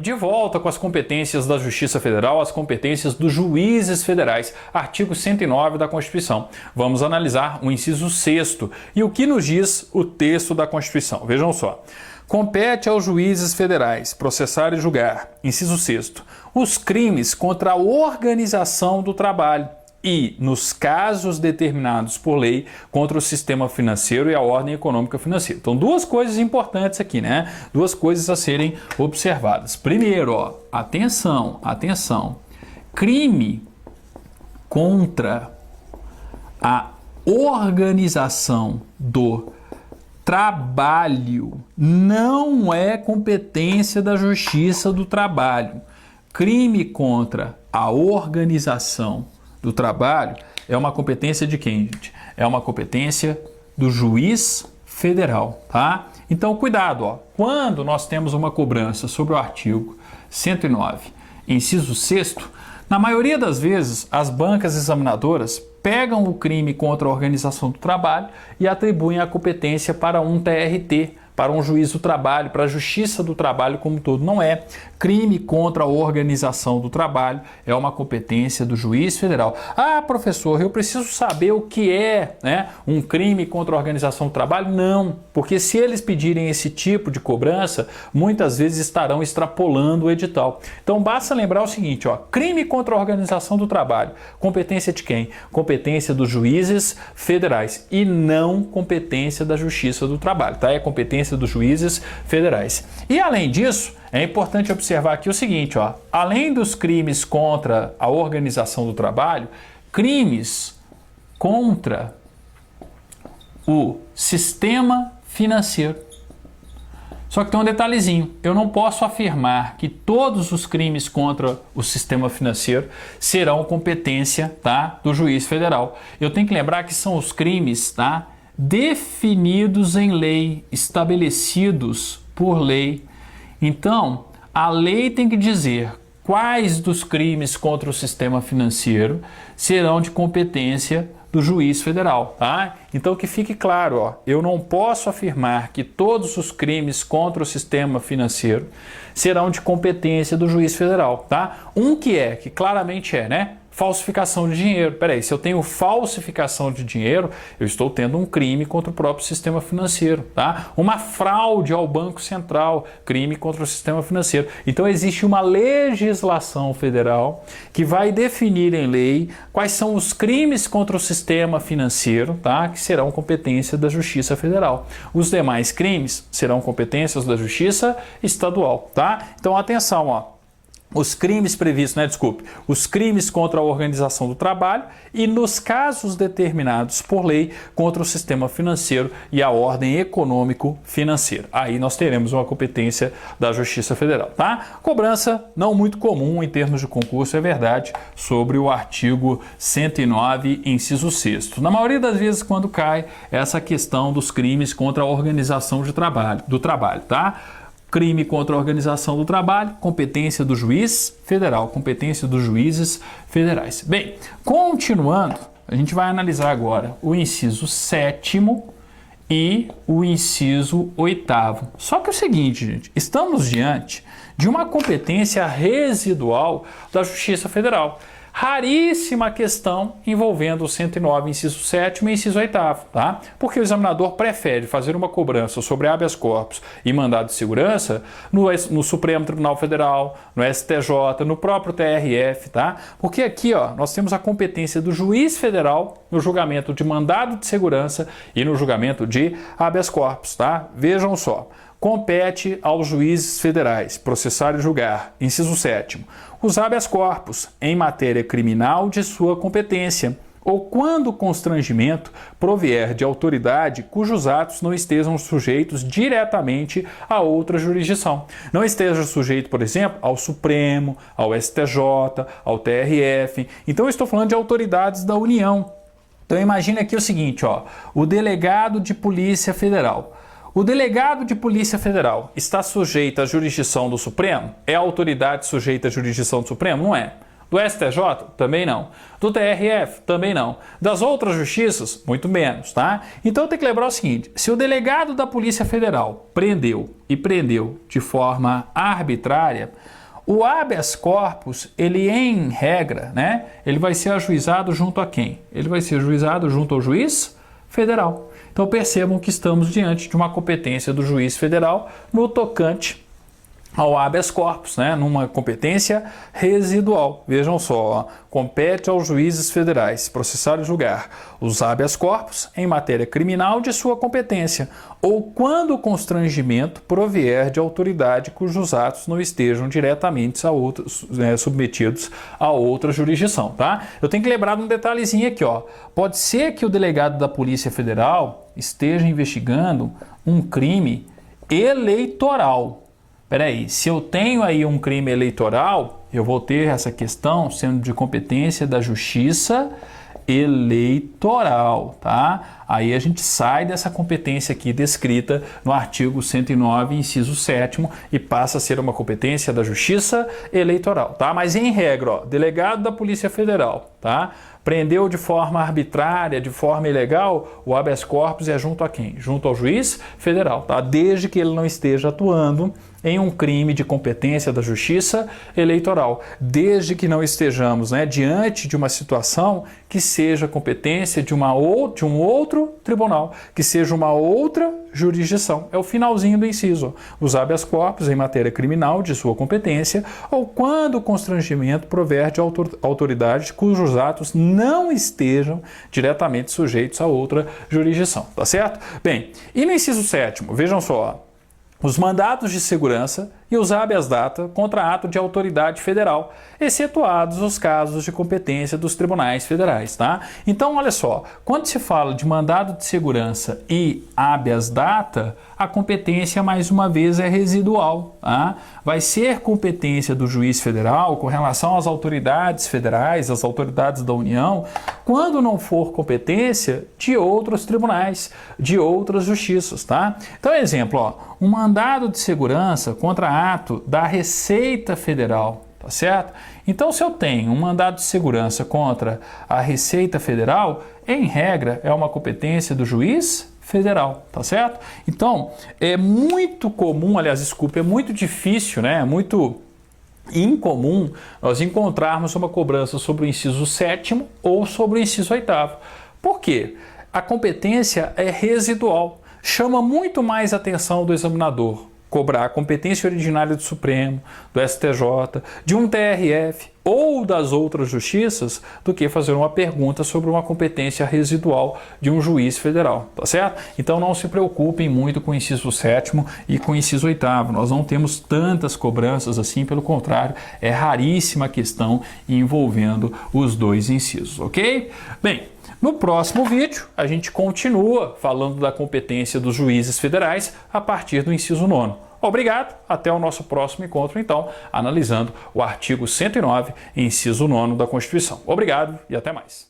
de volta com as competências da Justiça Federal, as competências dos juízes federais, artigo 109 da Constituição. Vamos analisar o inciso 6º e o que nos diz o texto da Constituição. Vejam só. Compete aos juízes federais processar e julgar, inciso 6º, os crimes contra a organização do trabalho e, nos casos determinados por lei, contra o sistema financeiro e a ordem econômica financeira. Então, duas coisas importantes aqui, né? Duas coisas a serem observadas. Primeiro, ó, atenção, crime contra a organização do trabalho não é competência da Justiça do Trabalho. Crime contra a organização do trabalho é uma competência de quem, gente? É uma competência do juiz federal, tá? Então, cuidado, ó. Quando nós temos uma cobrança sobre o artigo 109, inciso 6º, na maioria das vezes, as bancas examinadoras pegam o crime contra a organização do trabalho e atribuem a competência para um TRT, para um juiz do trabalho, para a Justiça do Trabalho como um todo. Não é. Crime contra a organização do trabalho é uma competência do juiz federal. Ah, professor, eu preciso saber o que é, né, um crime contra a organização do trabalho? Não, porque se eles pedirem esse tipo de cobrança, muitas vezes estarão extrapolando o edital. Então, basta lembrar o seguinte, ó, crime contra a organização do trabalho, competência de quem? Competência dos juízes federais e não competência da Justiça do Trabalho, tá? É competência dos juízes federais. E além disso, é importante observar aqui o seguinte, ó, além dos crimes contra a organização do trabalho, crimes contra o sistema financeiro. Só que tem um detalhezinho, eu não posso afirmar que todos os crimes contra o sistema financeiro serão competência, tá, do juiz federal. Eu tenho que lembrar que são os crimes, tá, definidos em lei, estabelecidos por lei. Então, a lei tem que dizer quais dos crimes contra o sistema financeiro serão de competência do juiz federal, tá? Então, que fique claro, ó, eu não posso afirmar que todos os crimes contra o sistema financeiro serão de competência do juiz federal, tá? Um que claramente é, né? Falsificação de dinheiro. Peraí, se eu tenho falsificação de dinheiro, eu estou tendo um crime contra o próprio sistema financeiro, tá? Uma fraude ao Banco Central, crime contra o sistema financeiro. Então existe uma legislação federal que vai definir em lei quais são os crimes contra o sistema financeiro, tá? Que serão competência da Justiça Federal. Os demais crimes serão competências da Justiça Estadual, tá? Então atenção, ó. Os crimes previstos, os crimes contra a organização do trabalho e, nos casos determinados por lei, contra o sistema financeiro e a ordem econômico-financeira. Aí nós teremos uma competência da Justiça Federal, tá? Cobrança não muito comum em termos de concurso, é verdade, sobre o artigo 109, inciso 6º. Na maioria das vezes, quando cai essa questão dos crimes contra a organização do trabalho, tá? Crime contra a organização do trabalho, competência do juiz federal, competência dos juízes federais. Bem, continuando, a gente vai analisar agora o inciso 7º e o inciso 8º. Só que é o seguinte, gente, estamos diante de uma competência residual da Justiça Federal. Raríssima questão envolvendo o 109, inciso 7º e inciso 8º, tá? Porque o examinador prefere fazer uma cobrança sobre habeas corpus e mandado de segurança no Supremo Tribunal Federal, no STJ, no próprio TRF, tá? Porque aqui, ó, nós temos a competência do juiz federal no julgamento de mandado de segurança e no julgamento de habeas corpus, tá? Vejam só. Compete aos juízes federais processar e julgar, inciso 7º, os habeas corpus em matéria criminal de sua competência, ou quando o constrangimento provier de autoridade cujos atos não estejam sujeitos diretamente a outra jurisdição. Não esteja sujeito, por exemplo, ao Supremo, ao STJ, ao TRF. Então eu estou falando de autoridades da União. Então imagine aqui o seguinte, ó, o delegado de Polícia Federal. O delegado de Polícia Federal está sujeito à jurisdição do Supremo? É a autoridade sujeita à jurisdição do Supremo? Não é. Do STJ? Também não. Do TRF? Também não. Das outras justiças? Muito menos, tá? Então tem que lembrar o seguinte, se o delegado da Polícia Federal prendeu de forma arbitrária, O habeas corpus, ele em regra, né, ele vai ser ajuizado junto a quem? Ele vai ser ajuizado junto ao juiz federal. Então percebam que estamos diante de uma competência do juiz federal no tocante ao habeas corpus, né? Numa competência residual. Vejam só, ó, compete aos juízes federais processar e julgar os habeas corpus em matéria criminal de sua competência, ou quando o constrangimento provier de autoridade cujos atos não estejam diretamente submetidos a outra jurisdição, tá? Eu tenho que lembrar de um detalhezinho aqui, ó. Pode ser que o delegado da Polícia Federal esteja investigando um crime eleitoral. Peraí, se eu tenho aí um crime eleitoral, eu vou ter essa questão sendo de competência da Justiça Eleitoral, tá? Aí a gente sai dessa competência aqui descrita no artigo 109, inciso 7º, e passa a ser uma competência da Justiça Eleitoral, tá? Mas em regra, ó, delegado da Polícia Federal, tá? Prendeu de forma arbitrária, de forma ilegal, o habeas corpus é junto a quem? Junto ao juiz federal, tá? Desde que ele não esteja atuando em um crime de competência da Justiça Eleitoral, desde que não estejamos, né, diante de uma situação que seja competência de um outro tribunal, que seja uma outra jurisdição. É o finalzinho do inciso. Os habeas corpus em matéria criminal de sua competência, ou quando o constrangimento prover de autoridade cujos atos não estejam diretamente sujeitos a outra jurisdição, tá certo? Bem, e no inciso 7º, vejam só, os mandados de segurança e os habeas data contra ato de autoridade federal, excetuados os casos de competência dos tribunais federais, tá? Então, olha só, quando se fala de mandado de segurança e habeas data, a competência, mais uma vez, é residual, tá? Vai ser competência do juiz federal com relação às autoridades federais, às autoridades da União, quando não for competência de outros tribunais, de outras justiças, tá? Então, exemplo, ó, um mandado de segurança contra ato da Receita Federal, tá certo? Então, se eu tenho um mandado de segurança contra a Receita Federal, em regra, é uma competência do juiz federal, tá certo? Então, é muito comum, aliás, desculpa, é muito difícil, né? É muito incomum nós encontrarmos uma cobrança sobre o inciso 7º ou sobre o inciso 8º. Por quê? A competência é residual. Chama muito mais atenção do examinador cobrar a competência originária do Supremo, do STJ, de um TRF ou das outras justiças, do que fazer uma pergunta sobre uma competência residual de um juiz federal, tá certo? Então não se preocupem muito com o inciso 7º e com o inciso 8º. Nós não temos tantas cobranças assim, pelo contrário, é raríssima a questão envolvendo os dois incisos, ok? Bem, no próximo vídeo, a gente continua falando da competência dos juízes federais a partir do inciso 9º. Obrigado, até o nosso próximo encontro, então, analisando o artigo 109, inciso 9º da Constituição. Obrigado e até mais.